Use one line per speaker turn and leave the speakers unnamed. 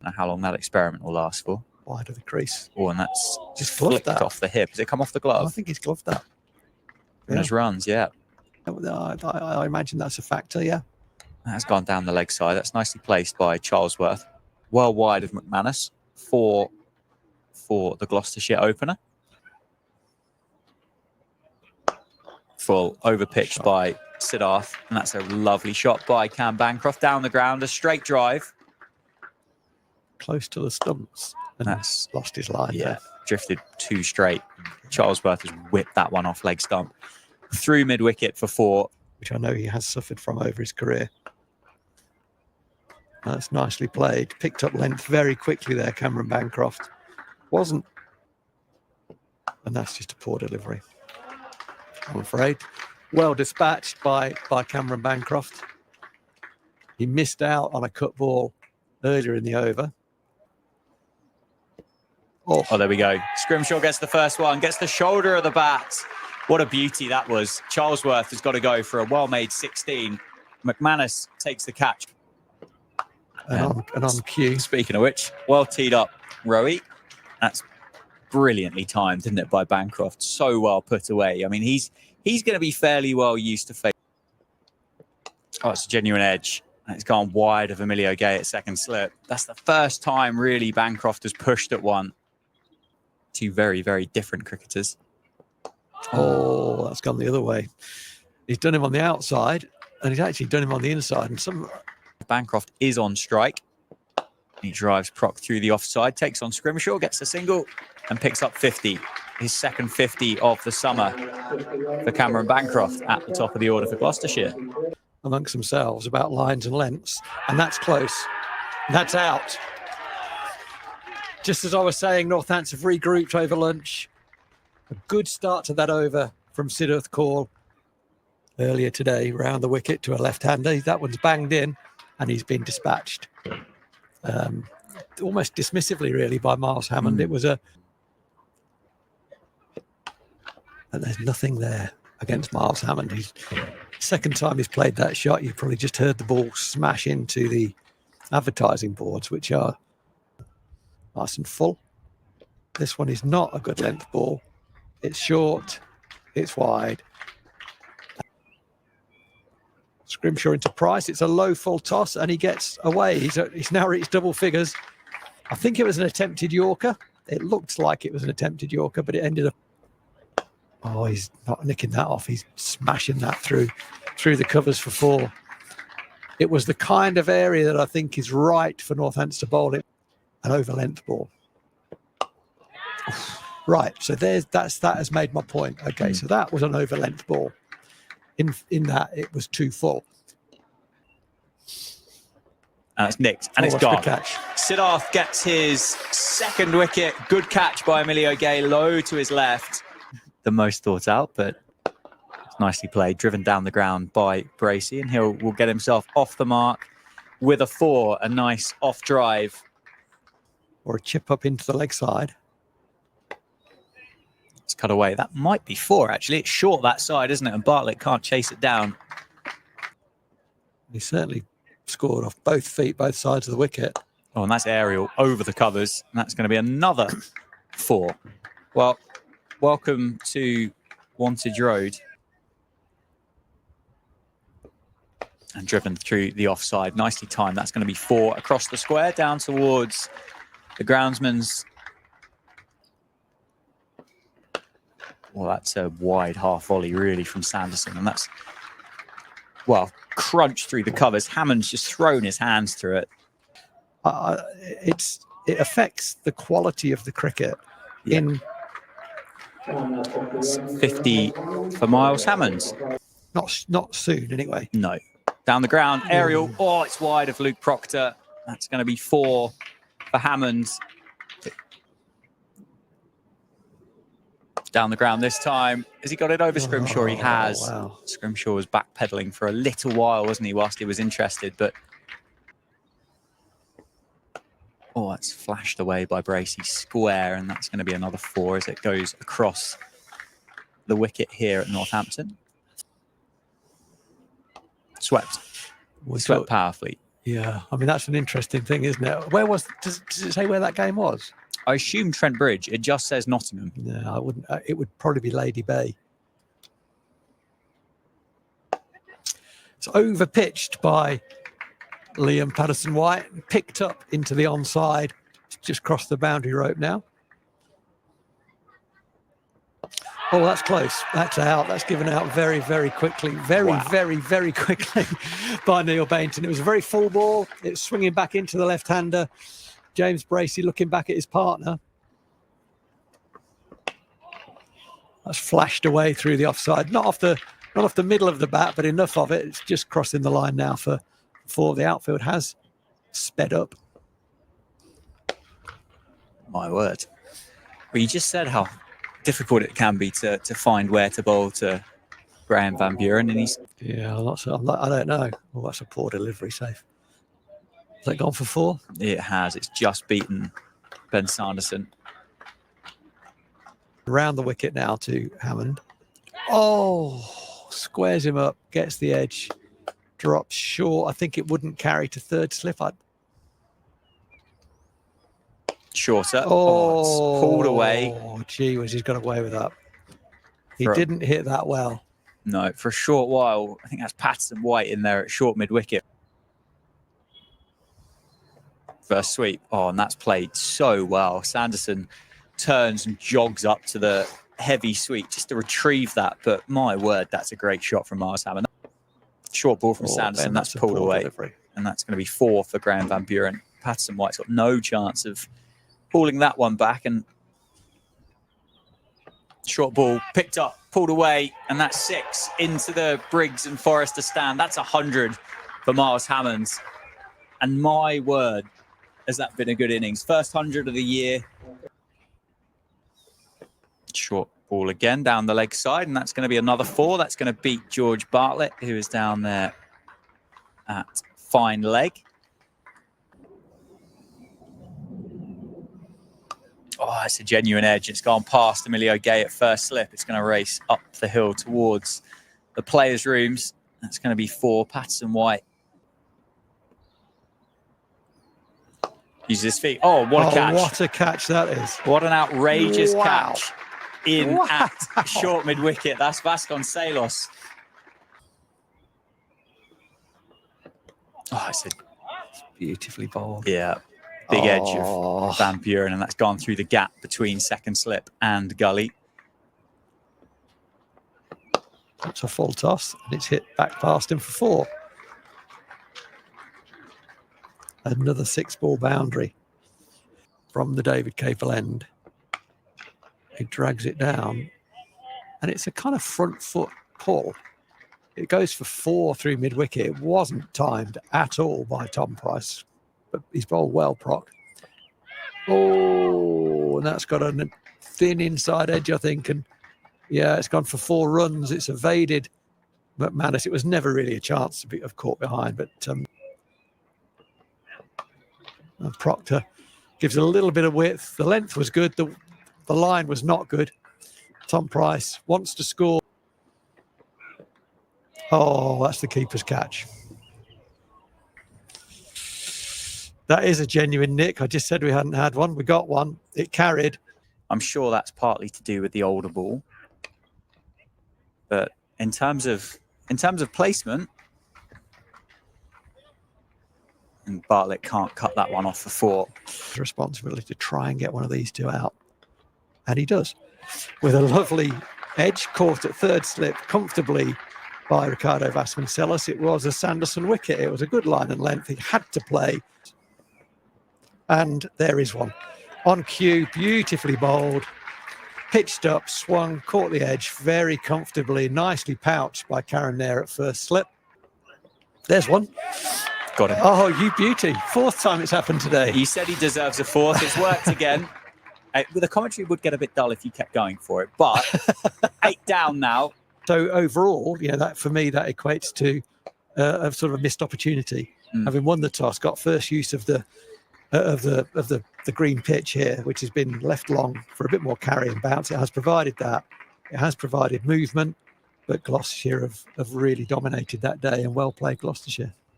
I don't know how long that experiment will last for.
Wide of the crease.
Oh, and that's
Just
flicked
that
off the hip. Has it come off the glove?
I think he's gloved that.
And his runs, yeah.
I imagine that's a factor, yeah.
That has gone down the leg side. That's nicely placed by Charlesworth. Well wide of McManus for the Gloucestershire opener. Full over-pitched by Siddharth. And that's a lovely shot by Cam Bankroft. Down the ground, a straight drive.
Close to the stumps. And that's lost his line.
Yeah,
there.
Drifted too straight. Charlesworth has whipped that one off leg stump. Through mid-wicket for 4.
Which I know he has suffered from over his career. That's nicely played. Picked up length very quickly there, Cameron Bancroft. Wasn't. And that's just a poor delivery, I'm afraid. Well dispatched by Cameron Bancroft. He missed out on a cut ball earlier in the over.
Oh, there we go. Scrimshaw gets the first one, gets the shoulder of the bat. What a beauty that was. Charlesworth has got to go for a well-made 16. McManus takes the catch.
And on cue.
Speaking of which, well teed up, Rowie. That's brilliantly timed, isn't it, by Bancroft? So well put away. I mean, he's going to be fairly well used to face. Oh, it's a genuine edge. And it's gone wide of Emilio Gay at second slip. That's the first time, really, Bancroft has pushed at one. Two very, very different cricketers.
Oh, that's gone the other way. He's done him on the outside, and he's actually done him on the inside. And
Bancroft is on strike. He drives Proc through the offside, takes on Scrimshaw, gets a single, and picks up 50. His second 50 of the summer for Cameron Bancroft at the top of the order for Gloucestershire.
Amongst themselves about lines and lengths, and that's close. That's out. Just as I was saying, Northampton have regrouped over lunch. A good start to that over from Siddharth Kaul earlier today, round the wicket to a left-hander. That one's banged in, and he's been dispatched. Almost dismissively, really, by Miles Hammond. It was and there's nothing there against Miles Hammond. He's second time he's played that shot. You probably just heard the ball smash into the advertising boards, which are nice and full. This one is not a good length ball. It's short, it's wide. Scrimshaw into Price. It's a low full toss, and he gets away. He's now reached double figures. I think it was an attempted Yorker. It looked like it was an attempted Yorker, but it ended up. Oh, he's not nicking that off. He's smashing that through the covers for 4. It was the kind of area that I think is right for Northampton to bowl it. An over length ball. Right, so that has made my point. Okay, so that was an over length ball. In that it was too full.
And it's nicked, and it's gone. Siddharth gets his second wicket. Good catch by Emilio Gay, low to his left. The most thought out, but it's nicely played. Driven down the ground by Bracie, and will get himself off the mark with a 4. A nice off drive.
Or a chip up into the leg side.
It's cut away. That might be 4, actually. It's short that side, isn't it? And Bartlett can't chase it down.
He certainly scored off both feet, both sides of the wicket.
Oh, and that's aerial over the covers. And that's going to be another 4. Well, welcome to Wantage Road. And driven through the offside. Nicely timed. That's going to be 4 across the square, down towards the groundsman's. Well, that's a wide half volley, really, from Sanderson. And that's, well, crunched through the covers. Hammond's just thrown his hands through it.
It affects the quality of the cricket.
Yeah. It's 50 for Miles Hammond.
Not soon, anyway.
No. Down the ground, aerial. Oh, it's wide of Luke Proctor. That's going to be 4 for Hammond. Down the ground this time. Has he got it over Scrimshaw? He has. Wow. Scrimshaw was backpedaling for a little while, wasn't he, whilst he was interested, but oh, that's flashed away by Bracie square, and that's going to be another 4 as it goes across the wicket here at Northampton. Swept powerfully.
Yeah, I mean, that's an interesting thing, isn't it? Where was, does it say where that game was?
I assume Trent Bridge. It just says Nottingham.
No, I wouldn't. It would probably be Lady Bay. It's overpitched by Liam Patterson-White, picked up into the onside. It's just crossed the boundary rope now. Oh, that's close. That's out. That's given out very, very quickly. Very quickly by Neil Bainton. It was a very full ball. It's swinging back into the left-hander. James Bracie looking back at his partner. That's flashed away through the offside. Not off the middle of the bat, but enough of it. It's just crossing the line now for the outfield has sped up.
My word. Well, you just said how difficult it can be to find where to bowl to Graham Van Buren, and he's...
Yeah, I don't know. Well, that's a poor delivery, safe. Has that gone for 4?
It has. It's just beaten Ben Sanderson.
Round the wicket now to Hammond. Oh, squares him up, gets the edge, drops short. I think it wouldn't carry to third slip.
Shorter. Oh, it's pulled away.
Oh, gee whiz, he's got away with that. He
For-
didn't hit that well.
No, for a short while. I think that's Patterson-White in there at short mid-wicket. First sweep. Oh, and that's played so well. Sanderson turns and jogs up to the heavy sweep just to retrieve that. But my word, that's a great shot from Miles Hammond. Short ball from Sanderson.
Ben,
that's
a
pulled
poor
away.
delivery.
And that's going to be 4 for Graham Van Buren. Patterson-White's got no chance of pulling that one back. And short ball picked up, pulled away, and that's 6 into the Briggs and Forrester stand. That's 100 for Miles Hammond. And my word, has that been a good innings. First 100 of the year. Short ball again down the leg side, and that's going to be another 4. That's going to beat George Bartlett, who is down there at fine leg. Oh, it's a genuine edge. It's gone past Emilio Gay at first slip. It's going to race up the hill towards the players' rooms. That's going to be 4. Patterson-White uses his feet. Oh, what a catch.
What a catch that is.
What an outrageous
Wow.
catch in at short mid-wicket. That's Vasconcelos. Oh, it's a
Beautifully bowled.
big edge of Van Buren, and that's gone through the gap between second slip and gully.
It's a full toss, and it's hit back past him for 4. Another 6-ball boundary from the David Capel end. He drags it down, and it's a kind of front foot pull. It goes for 4 through mid-wicket. It wasn't timed at all by Tom Price, but he's bowled well, Proc. Oh, and that's got a thin inside edge, I think, and yeah, it's gone for 4 runs. It's evaded McManus. It was never really a chance to have caught behind, but Proctor gives a little bit of width. The length was good. The line was not good. Tom Price wants to score. Oh, that's the keeper's catch. That is a genuine nick. I just said we hadn't had one. We got one. It carried.
I'm sure that's partly to do with the older ball. But in terms of placement, and Bartlett can't cut that one off for 4.
Responsibility to try and get one of these 2 out. And he does. With a lovely edge caught at third slip comfortably by Ricardo Vasconcelos. It was a Sanderson wicket. It was a good line and length. He had to play. And there is one. On cue, beautifully bowled. Pitched up, swung, caught the edge very comfortably. Nicely pouched by Karen there at first slip. There's one.
Got it.
Oh, you beauty. 4th time it's happened today.
He said he deserves a 4th. It's worked again. The commentary would get a bit dull if you kept going for it, but 8 down now.
So overall, that for me, that equates to a sort of a missed opportunity. Having won the toss, got first use of the green pitch here, which has been left long for a bit more carry and bounce. It has provided that. It has provided movement, but Gloucestershire have really dominated that day, and well played Gloucestershire.